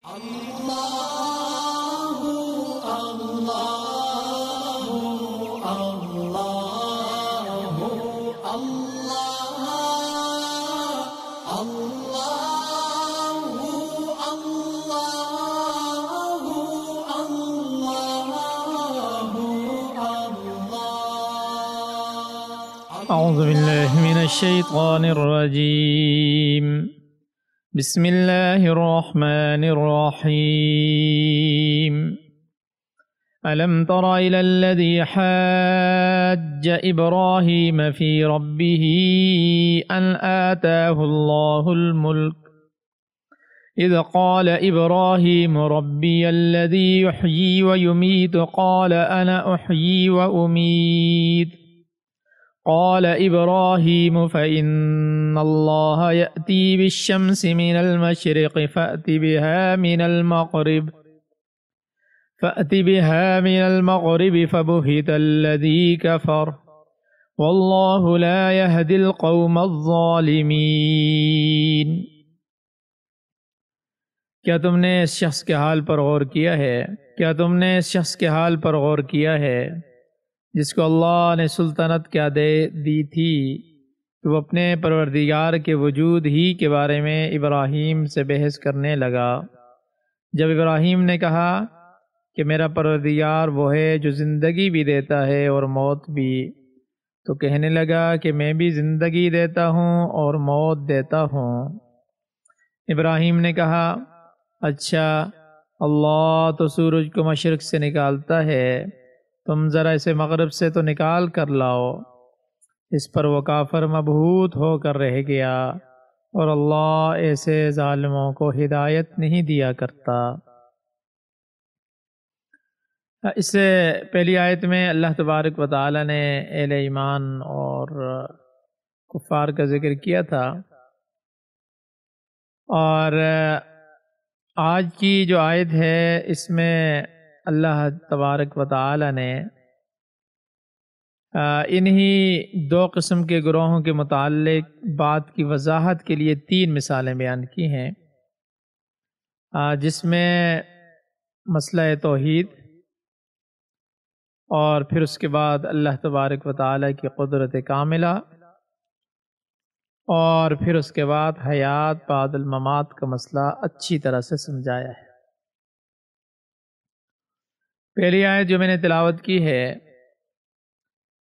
اللہ اللہ اللہ اللہ أعوذ بالله من الشيطان الرجيم بسم الله الرحمن الرحيم ألم تر إلى الذي حاج إبراهيم في ربه أن آتاه الله الملك إذ قال إبراهيم ربي الذي يحيي ويميت قال أنا أحيي وأميت قال إبراهيم فإن الله يأتي بالشمس من المشرق فأت بها من المغرب فبهت الذي كفر والله لا يهدي القوم الظالمين۔ کیا تم نے اس شخص کے حال پر غور کیا ہے؟ جس کو اللہ نے سلطنت کیا دی تھی کہ وہ اپنے پروردگار کے وجود ہی کے بارے میں ابراہیم سے بحث کرنے لگا۔ جب ابراہیم نے کہا کہ میرا پروردگار وہ ہے جو زندگی بھی دیتا ہے اور موت بھی، تو کہنے لگا کہ میں بھی زندگی دیتا ہوں اور موت دیتا ہوں۔ ابراہیم نے کہا اچھا، اللہ تو سورج کو مشرق سے نکالتا ہے، تم ذرا اسے مغرب سے تو نکال کر لاؤ۔ اس پر وہ کافر مبہوت ہو کر رہ گیا، اور اللہ ایسے ظالموں کو ہدایت نہیں دیا کرتا۔ اس سے پہلی آیت میں اللہ تبارک و تعالی نے اہل ایمان اور کفار کا ذکر کیا تھا، اور آج کی جو آیت ہے اس میں اللہ تبارک و تعالی نے انہی دو قسم کے گروہوں کے متعلق بات کی وضاحت کے لیے 3 مثالیں بیان کی ہیں، جس میں مسئلہ توحید، اور پھر اس کے بعد اللہ تبارک و تعالی کی قدرت کاملہ، اور پھر اس کے بعد حیات بعد الممات کا مسئلہ اچھی طرح سے سمجھایا ہے۔ پہلی آیت جو میں نے تلاوت کی ہے،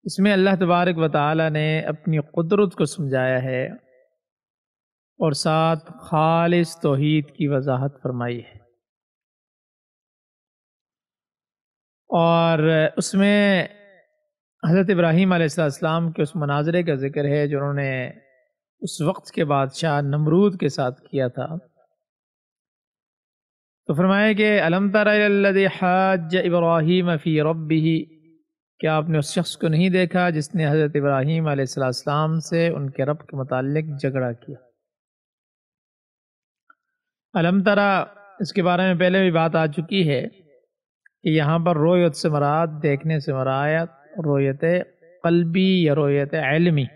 اس میں اللہ تبارک و تعالی نے اپنی قدرت کو سمجھایا ہے اور ساتھ خالص توحید کی وضاحت فرمائی ہے، اور اس میں حضرت ابراہیم علیہ السلام کے اس مناظرے کا ذکر ہے جو انہوں نے اس وقت کے بادشاہ نمرود کے ساتھ کیا تھا۔ تو فرمایا کہ الم تر الی الذی حاج ابراہیم فی ربہ، کیا آپ نے اس شخص کو نہیں دیکھا جس نے حضرت ابراہیم علیہ السلام سے ان کے رب کے متعلق جھگڑا کیا؟ الم ترا، اس کے بارے میں پہلے بھی بات آ چکی ہے کہ یہاں پر رویت سے مراد، دیکھنے سے مراد رویت قلبی یا رویت علمی،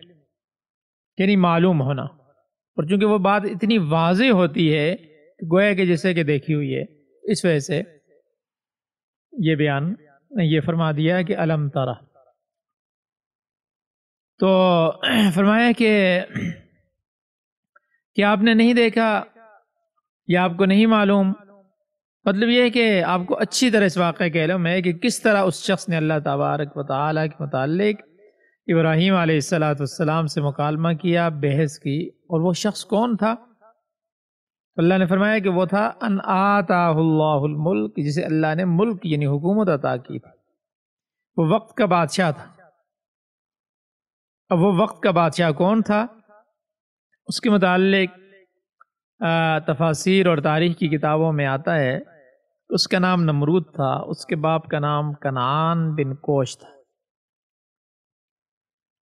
یعنی معلوم ہونا، اور چونکہ وہ بات اتنی واضح ہوتی ہے گویا کہ جیسے کہ دیکھی ہوئی ہے، اس وجہ سے یہ بیان یہ فرما دیا کہ الم ترا۔ تو فرمایا کہ آپ نے نہیں دیکھا یا آپ کو نہیں معلوم، مطلب یہ ہے کہ آپ کو اچھی طرح اس واقعے کا علم ہے کہ کس طرح اس شخص نے اللہ تبارک و تعالیٰ کے متعلق ابراہیم علیہ السلام سے مکالمہ کیا، بحث کی، اور وہ شخص کون تھا؟ اللہ نے فرمایا کہ وہ تھا ان آتاہ اللہ الملک، جسے اللہ نے ملک یعنی حکومت عطا کی تھی، وہ وقت کا بادشاہ تھا۔ اب وہ وقت کا بادشاہ کون تھا؟ اس کے متعلق تفاسیر اور تاریخ کی کتابوں میں آتا ہے، اس کا نام نمرود تھا، اس کے باپ کا نام کنعان بن کوش تھا،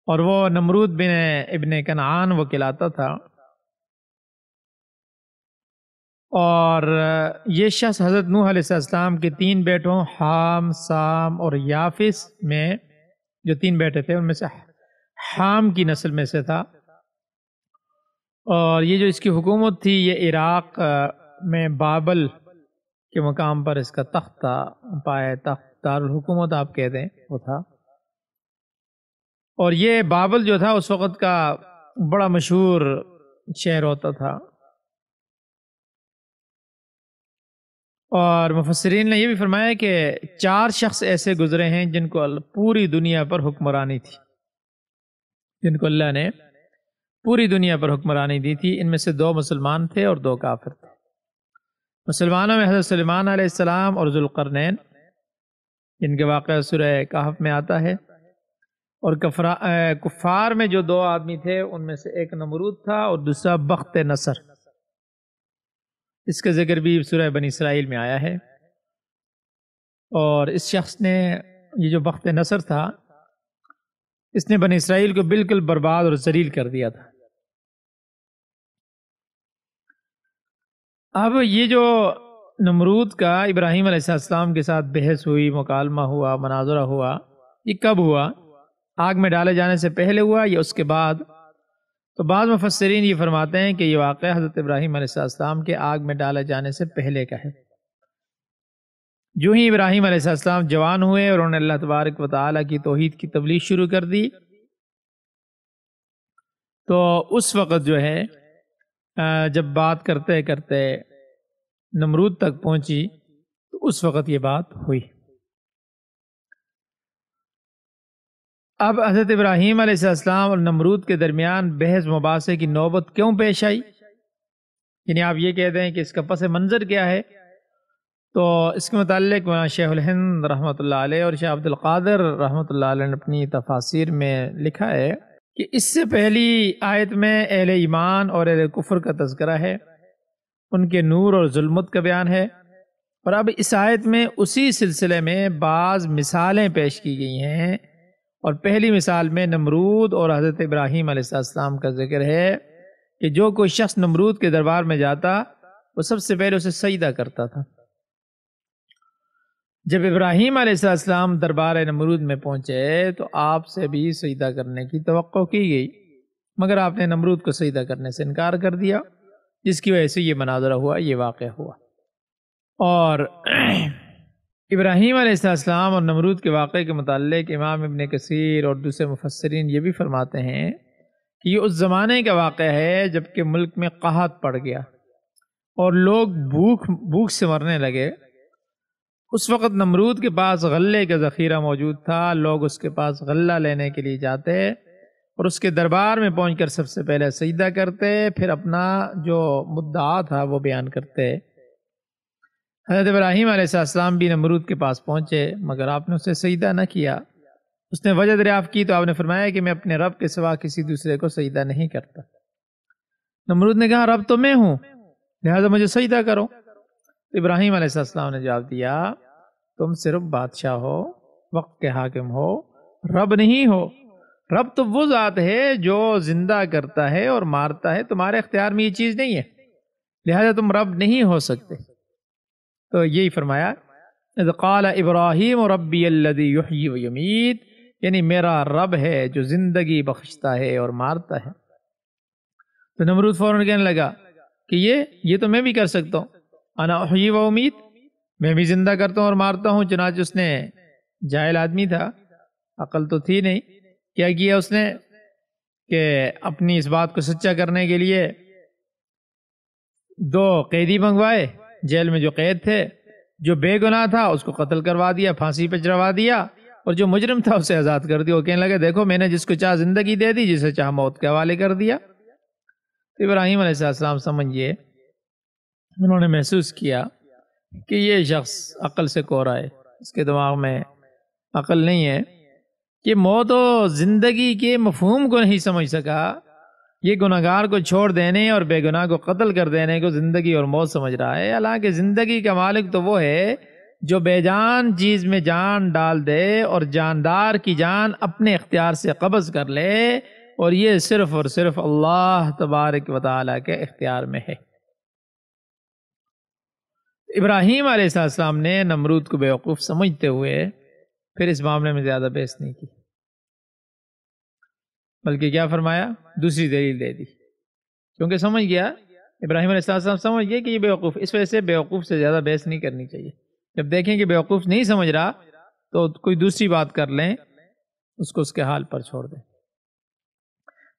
اور وہ نمرود بن ابن کنعان وہ کہلاتا تھا۔ اور یہ شخص حضرت نوح علیہ السلام کے 3 بیٹوں حام، سام اور یافس میں جو 3 بیٹے تھے ان میں سے حام کی نسل میں سے تھا، اور یہ جو اس کی حکومت تھی یہ عراق میں بابل کے مقام پر اس کا تخت تھا، پائے تخت دارالحکومت آپ کہتے ہیں وہ تھا۔ اور یہ بابل جو تھا اس وقت کا بڑا مشہور شہر ہوتا تھا، اور مفسرین نے یہ بھی فرمایا کہ 4 شخص ایسے گزرے ہیں جن کو پوری دنیا پر حکمرانی تھی، جن کو اللہ نے پوری دنیا پر حکمرانی دی تھی۔ ان میں سے 2 مسلمان تھے اور 2 کافر تھے۔ مسلمانوں میں حضرت سلیمان علیہ السلام اور ذوالقرنین، جن کے واقعہ سورہ کہف میں آتا ہے، اور کفار میں جو 2 آدمی تھے ان میں سے ایک نمرود تھا اور دوسرا بخت نصر، اس کا ذکر بھی سورہ بنی اسرائیل میں آیا ہے۔ اور اس شخص نے، یہ جو بخت نصر تھا، اس نے بنی اسرائیل کو بالکل برباد اور ذلیل کر دیا تھا۔ اب یہ جو نمرود کا ابراہیم علیہ السلام کے ساتھ بحث ہوئی، مکالمہ ہوا، مناظرہ ہوا، یہ کب ہوا؟ آگ میں ڈالے جانے سے پہلے ہوا یا اس کے بعد؟ تو بعض مفسرین یہ فرماتے ہیں کہ یہ واقعہ حضرت ابراہیم علیہ السلام کے آگ میں ڈالے جانے سے پہلے کا ہے۔ جو ہی ابراہیم علیہ السلام جوان ہوئے اور انہوں نے اللہ تبارک و تعالیٰ کی توحید کی تبلیغ شروع کر دی، تو اس وقت جو ہے جب بات کرتے کرتے نمرود تک پہنچی تو اس وقت یہ بات ہوئی۔ اب حضرت ابراہیم علیہ السلام اور نمرود کے درمیان بحث مباحثے کی نوبت کیوں پیش آئی؟ یعنی آپ یہ کہتے ہیں کہ اس کا پس منظر کیا ہے؟ تو اس کے متعلق مولانا شیخ الہند رحمۃ اللہ علیہ اور شیخ عبد القادر رحمۃ اللہ علیہ نے اپنی تفاسیر میں لکھا ہے کہ اس سے پہلی آیت میں اہل ایمان اور اہل کفر کا تذکرہ ہے، ان کے نور اور ظلمت کا بیان ہے، اور اب اس آیت میں اسی سلسلے میں بعض مثالیں پیش کی گئی ہیں، اور پہلی مثال میں نمرود اور حضرت ابراہیم علیہ السلام کا ذکر ہے کہ جو کوئی شخص نمرود کے دربار میں جاتا وہ سب سے پہلے اسے سجدہ کرتا تھا۔ جب ابراہیم علیہ السلام دربار نمرود میں پہنچے تو آپ سے بھی سجدہ کرنے کی توقع کی گئی، مگر آپ نے نمرود کو سجدہ کرنے سے انکار کر دیا، جس کی وجہ سے یہ مناظرہ ہوا، یہ واقعہ ہوا۔ اور ابراہیم علیہ السلام اور نمرود کے واقعے کے متعلق امام ابن کثیر اور دوسرے مفسرین یہ بھی فرماتے ہیں کہ یہ اس زمانے کا واقعہ ہے جب کہ ملک میں قحط پڑ گیا اور لوگ بھوک سے مرنے لگے۔ اس وقت نمرود کے پاس غلے کا ذخیرہ موجود تھا، لوگ اس کے پاس غلہ لینے کے لیے جاتے اور اس کے دربار میں پہنچ کر سب سے پہلے سجدہ کرتے، پھر اپنا جو مدعا تھا وہ بیان کرتے۔ حضرت ابراہیم علیہ السلام بھی نمرود کے پاس پہنچے، مگر آپ نے اسے سجدہ نہ کیا۔ اس نے وجہ دریافت کی تو آپ نے فرمایا کہ میں اپنے رب کے سوا کسی دوسرے کو سجدہ نہیں کرتا۔ نمرود نے کہا رب تو میں ہوں، لہذا مجھے سجدہ کرو۔ ابراہیم علیہ السلام نے جواب دیا تم صرف بادشاہ ہو، وقت کے حاکم ہو، رب نہیں ہو۔ رب تو وہ ذات ہے جو زندہ کرتا ہے اور مارتا ہے، تمہارے اختیار میں یہ چیز نہیں ہے، لہذا تم رب نہیں ہو سکتے۔ تو یہی فرمایا اذ قال ابراہیم ربی الذی یحیی و یمیت، یعنی میرا رب ہے جو زندگی بخشتا ہے اور مارتا ہے۔ تو نمرود فوراً کہنے لگا کہ یہ تو میں بھی کر سکتا ہوں، انا احیی و امیت، میں بھی زندہ کرتا ہوں اور مارتا ہوں۔ چنانچہ اس نے، جاہل آدمی تھا، عقل تو تھی نہیں، کیا کیا اس نے کہ اپنی اس بات کو سچا کرنے کے لیے 2 قیدی منگوائے، جیل میں جو قید تھے، جو بے گناہ تھا اس کو قتل کروا دیا، پھانسی پہ چڑھوا دیا، اور جو مجرم تھا اسے آزاد کر دیا۔ وہ کہنے لگے دیکھو میں نے جس کو چاہ زندگی دے دی، جسے چاہ موت کے حوالے کر دیا۔ تو ابراہیم علیہ السلام سمجھئے، انہوں نے محسوس کیا کہ یہ شخص عقل سے کورا ہے، اس کے دماغ میں عقل نہیں ہے، کہ موت و زندگی کے مفہوم کو نہیں سمجھ سکا، یہ گناہگار کو چھوڑ دینے اور بے گناہ کو قتل کر دینے کو زندگی اور موت سمجھ رہا ہے، حالانکہ زندگی کا مالک تو وہ ہے جو بے جان چیز میں جان ڈال دے اور جاندار کی جان اپنے اختیار سے قبض کر لے، اور یہ صرف اور صرف اللہ تبارک و تعالیٰ کے اختیار میں ہے۔ ابراہیم علیہ السلام نے نمرود کو بیوقوف سمجھتے ہوئے پھر اس معاملے میں زیادہ بحث نہیں کی، بلکہ کیا فرمایا، دوسری دلیل دے دی، کیونکہ سمجھ گیا ابراہیم علیہ السلام سمجھ گئے کہ یہ بیوقوف، اس وجہ سے بیوقوف سے زیادہ بحث نہیں کرنی چاہیے. جب دیکھیں کہ بیوقوف نہیں سمجھ رہا تو کوئی دوسری بات کر لیں، اس کو اس کے حال پر چھوڑ دیں.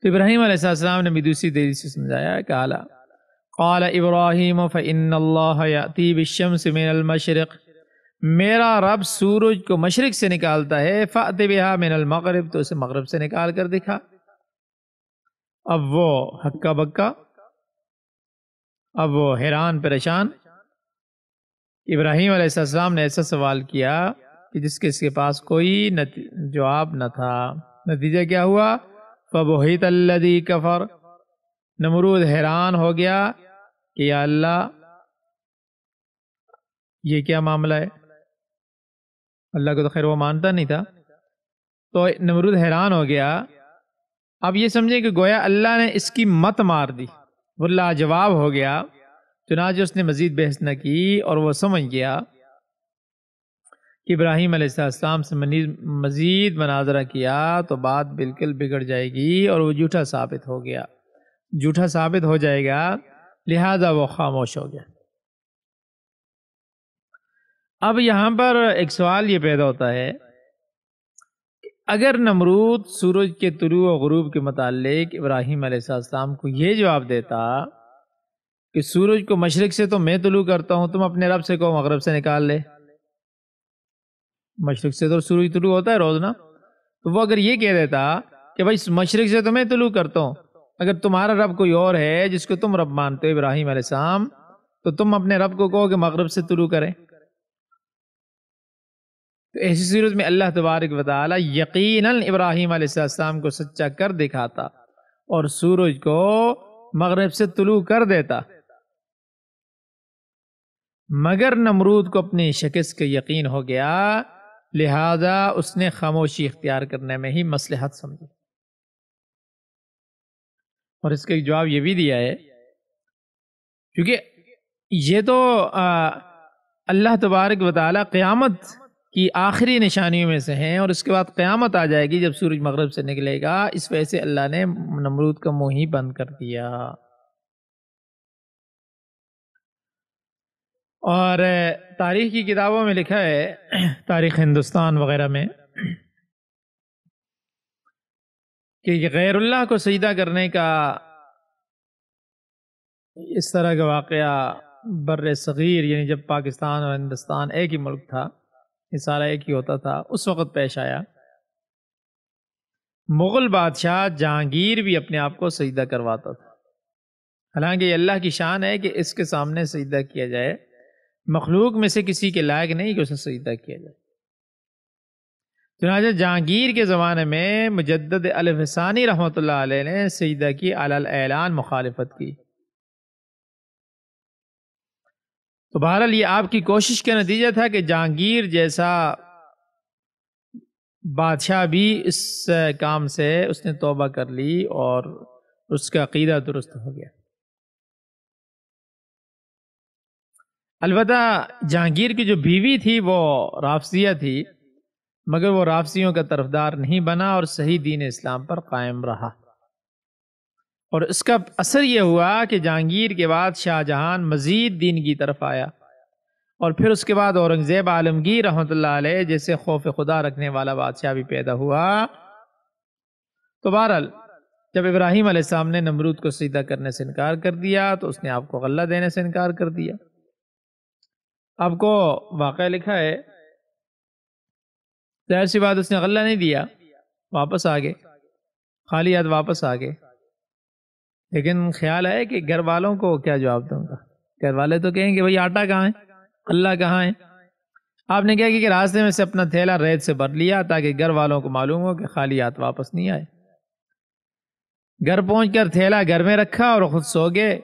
تو ابراہیم علیہ السلام نے بھی دوسری دلیل سے سمجھایا کہ قال ابراہیم فإن اللہ یأتی بالشمس من المشرق، میرا رب سورج کو مشرق سے نکالتا ہے، فأت بہا من المغرب، تو اسے مغرب سے نکال کر دکھا. اب وہ ہکا بکا، اب وہ حیران پریشان. ابراہیم علیہ السلام نے ایسا سوال کیا کہ جس کے اس کے پاس کوئی جواب نہ تھا. نتیجہ کیا ہوا؟ فبہت الذی کفر، نمرود حیران ہو گیا کہ یا اللہ یہ کیا معاملہ ہے، اللہ کو تو خیر وہ مانتا نہیں تھا. تو نمرود حیران ہو گیا. اب یہ سمجھیں کہ گویا اللہ نے اس کی مت مار دی، وہ لاجواب ہو گیا. چنانچہ اس نے مزید بحث نہ کی اور وہ سمجھ گیا کہ ابراہیم علیہ السلام سے مزید مناظرہ کیا تو بات بالکل بگڑ جائے گی اور وہ جھوٹا ثابت ہو گیا، جھوٹا ثابت ہو جائے گا، لہذا وہ خاموش ہو گیا. اب یہاں پر ایک سوال یہ پیدا ہوتا ہے کہ اگر نمرود سورج کے طلوع و غروب کے متعلق ابراہیم علیہ السلام کو یہ جواب دیتا کہ سورج کو مشرق سے تو میں طلوع کرتا ہوں، تم اپنے رب سے کہو مغرب سے نکال لے. مشرق سے تو سورج طلوع ہوتا ہے روز نا. تو وہ اگر یہ کہہ دیتا کہ بھائی مشرق سے تو میں طلوع کرتا ہوں، اگر تمہارا رب کوئی اور ہے جس کو تم رب مانتے ہو ابراہیم علیہ السلام، تو تم اپنے رب کو کہو کہ مغرب سے طلوع کرے. تو ایسی صورت میں اللہ تبارک و تعالی یقیناً ابراہیم علیہ السلام کو سچا کر دکھاتا اور سورج کو مغرب سے طلوع کر دیتا. مگر نمرود کو اپنی شکست کا یقین ہو گیا، لہذا اس نے خاموشی اختیار کرنے میں ہی مصلحت سمجھی. اور اس کا ایک جواب یہ بھی دیا ہے کیونکہ یہ تو اللہ تبارک و تعالی قیامت کی آخری نشانیوں میں سے ہیں، اور اس کے بعد قیامت آ جائے گی جب سورج مغرب سے نکلے گا. اس وجہ سے اللہ نے نمرود کا منہ ہی بند کر دیا. اور تاریخ کی کتابوں میں لکھا ہے، تاریخ ہندوستان وغیرہ میں، کہ غیر اللہ کو سجدہ کرنے کا اس طرح کا واقعہ بر صغیر، یعنی جب پاکستان اور ہندوستان ایک ہی ملک تھا، یہ سارا ایک ہی ہوتا تھا، اس وقت پیش آیا. مغل بادشاہ جہانگیر بھی اپنے آپ کو سجدہ کرواتا تھا. حالانکہ یہ اللہ کی شان ہے کہ اس کے سامنے سجدہ کیا جائے، مخلوق میں سے کسی کے لائق نہیں کہ اسے سجدہ کیا جائے. چنانچہ جہانگیر کے زمانے میں مجدد الف ثانی رحمۃ اللہ علیہ نے سجدہ کی علی الاعلان مخالفت کی. تو بہرحال یہ آپ کی کوشش کا نتیجہ تھا کہ جہانگیر جیسا بادشاہ بھی اس کام سے اس نے توبہ کر لی اور اس کا عقیدہ درست ہو گیا. البتہ جہانگیر کی جو بیوی تھی وہ رافضیہ تھی، مگر وہ رافضیوں کا طرفدار نہیں بنا اور صحیح دین اسلام پر قائم رہا. اور اس کا اثر یہ ہوا کہ جہانگیر کے بعد شاہ جہان مزید دین کی طرف آیا، اور پھر اس کے بعد اورنگزیب عالمگیر رحمۃ اللہ علیہ جیسے خوف خدا رکھنے والا بادشاہ بھی پیدا ہوا. تو بہرحال جب ابراہیم علیہ السلام نے نمرود کو سجدہ کرنے سے انکار کر دیا تو اس نے آپ کو غلہ دینے سے انکار کر دیا. آپ کو واقعہ لکھا ہے، ظاہر سی بات اس نے غلہ نہیں دیا، واپس آ گئے، خالی ہاتھ واپس آ گئے. لیکن خیال ہے کہ گھر والوں کو کیا جواب دوں گا. گھر والے تو کہیں گے بھئی آٹا کہاں ہے، غلہ کہاں ہے. آپ نے کیا کہ راستے میں سے اپنا تھیلا ریت سے بھر لیا تاکہ گھر والوں کو معلوم ہو کہ خالی ہاتھ واپس نہیں آئے. گھر پہنچ کر تھیلا گھر میں رکھا اور خود سو گئے.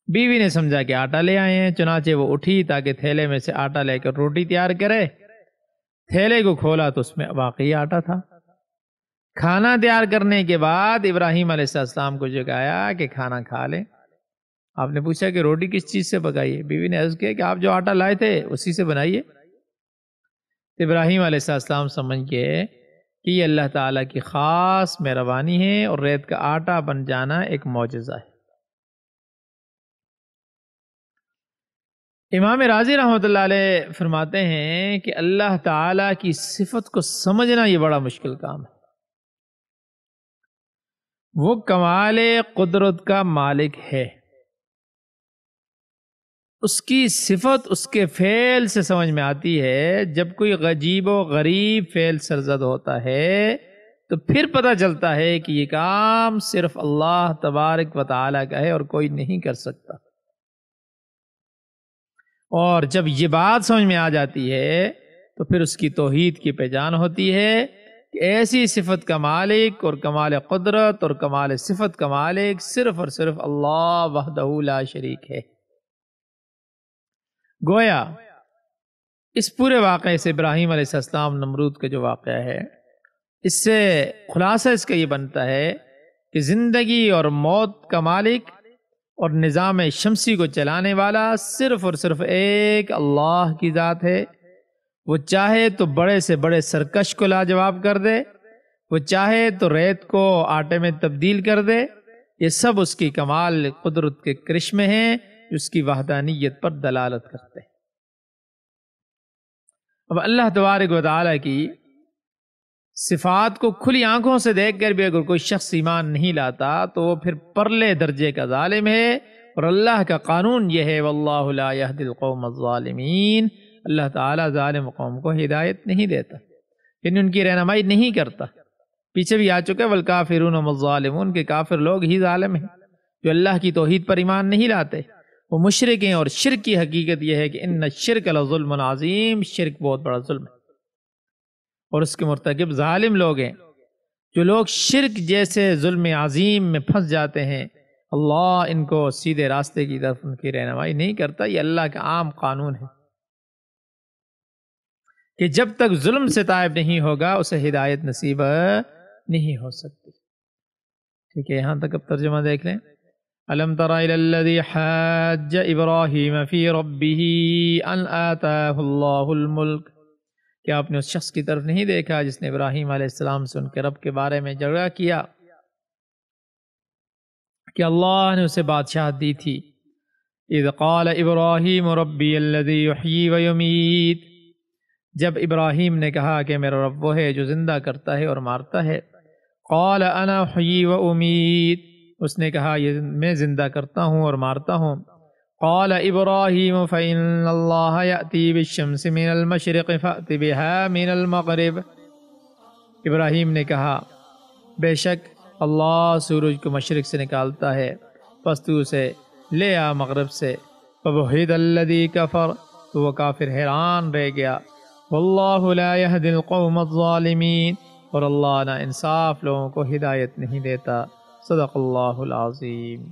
بیوی نے سمجھا کہ آٹا لے آئے ہیں، چنانچہ وہ اٹھی تاکہ تھیلے میں سے آٹا لے کر روٹی تیار کرے. تھیلے کو کھولا تو اس میں واقعی آٹا تھا. کھانا تیار کرنے کے بعد ابراہیم علیہ السلام کو جگایا کہ کھانا کھا لیں. آپ نے پوچھا کہ روٹی کس چیز سے پکائی ہے؟ بیوی نے عرض کیا کہ آپ جو آٹا لائے تھے اسی سے بنائیے. ابراہیم علیہ السلام سمجھ گئے کہ یہ اللہ تعالیٰ کی خاص مہربانی ہے اور ریت کا آٹا بن جانا ایک معجزہ ہے. امام راضی رحمۃ اللہ علیہ فرماتے ہیں کہ اللہ تعالیٰ کی صفت کو سمجھنا یہ بڑا مشکل کام ہے۔ وہ کمال قدرت کا مالک ہے، اس کی صفت اس کے فعل سے سمجھ میں آتی ہے۔ جب کوئی عجیب و غریب فعل سرزد ہوتا ہے تو پھر پتہ چلتا ہے کہ یہ کام صرف اللہ تبارک و تعالیٰ کا ہے اور کوئی نہیں کر سکتا۔ اور جب یہ بات سمجھ میں آ جاتی ہے تو پھر اس کی توحید کی پہچان ہوتی ہے کہ ایسی صفت کا مالک اور کمال قدرت اور کمال صفت کا مالک صرف اور صرف اللہ وحدہ لا شریک ہے۔ گویا اس پورے واقعے سے ابراہیم علیہ السلام نمرود کا جو واقعہ ہے، اس سے خلاصہ اس کا یہ بنتا ہے کہ زندگی اور موت کا مالک اور نظام شمسی کو چلانے والا صرف اور صرف ایک اللہ کی ذات ہے۔ وہ چاہے تو بڑے سے بڑے سرکش کو لاجواب کر دے، وہ چاہے تو ریت کو آٹے میں تبدیل کر دے۔ یہ سب اس کی کمال قدرت کے کرشمے ہیں جو اس کی وحدانیت پر دلالت کرتے ہیں۔ اب اللہ تبارک و تعالیٰ کی صفات کو کھلی آنکھوں سے دیکھ کر بھی اگر کوئی شخص ایمان نہیں لاتا تو وہ پھر پرلے درجے کا ظالم ہے، اور اللہ کا قانون یہ ہے واللہ لا یہدی القوم الظالمین، اللہ تعالیٰ ظالم قوم کو ہدایت نہیں دیتا، یعنی ان کی رہنمائی نہیں کرتا۔ پیچھے بھی آ چکا والکافرون هم الظالمون، کہ کافر لوگ ہی ظالم ہیں جو اللہ کی توحید پر ایمان نہیں لاتے، وہ مشرک ہیں۔ اور شرک کی حقیقت یہ ہے کہ ان الشرک لظلم عظیم، شرک بہت بڑا ظلم ہے، اور اس کے مرتکب ظالم لوگ ہیں۔ جو لوگ شرک جیسے ظلم عظیم میں پھنس جاتے ہیں، اللہ ان کو سیدھے راستے کی طرف ان کی رہنمائی نہیں کرتا۔ یہ اللہ کا عام قانون ہے کہ جب تک ظلم سے تائب نہیں ہوگا اسے ہدایت نصیب نہیں ہو سکتی۔ ٹھیک ہے، یہاں تک اب ترجمہ دیکھ لیں۔ الم تر الی الذی حاج ابراہیم فی ربہ ان آتاہ اللہ الملک، کیا آپ نے اس شخص کی طرف نہیں دیکھا جس نے ابراہیم علیہ السلام سے ان کے رب کے بارے میں جھگڑا کیا کہ اللہ نے اسے بادشاہت دی تھی؟ اذ قال ابراہیم ربی الذی یحیی و یمیت، جب ابراہیم نے کہا کہ میرا رب وہ ہے جو زندہ کرتا ہے اور مارتا ہے۔ قال انا احیی و امیت، اس نے کہا یہ میں زندہ کرتا ہوں اور مارتا ہوں۔ قال ابراہیم فإن اللہ یأتی بالشمس من المشرق فأت بها من المغرب، ابراہیم نے کہا بے شک اللہ سورج کو مشرق سے نکالتا ہے، پس تو اسے لے آ مغرب سے۔ فبہت الذی کفر، تو وہ کافر حیران رہ گیا۔ واللہ لا یہدی القوم الظالمین، اور اللہ نا انصاف لوگوں کو ہدایت نہیں دیتا۔ صدق اللہ العظیم۔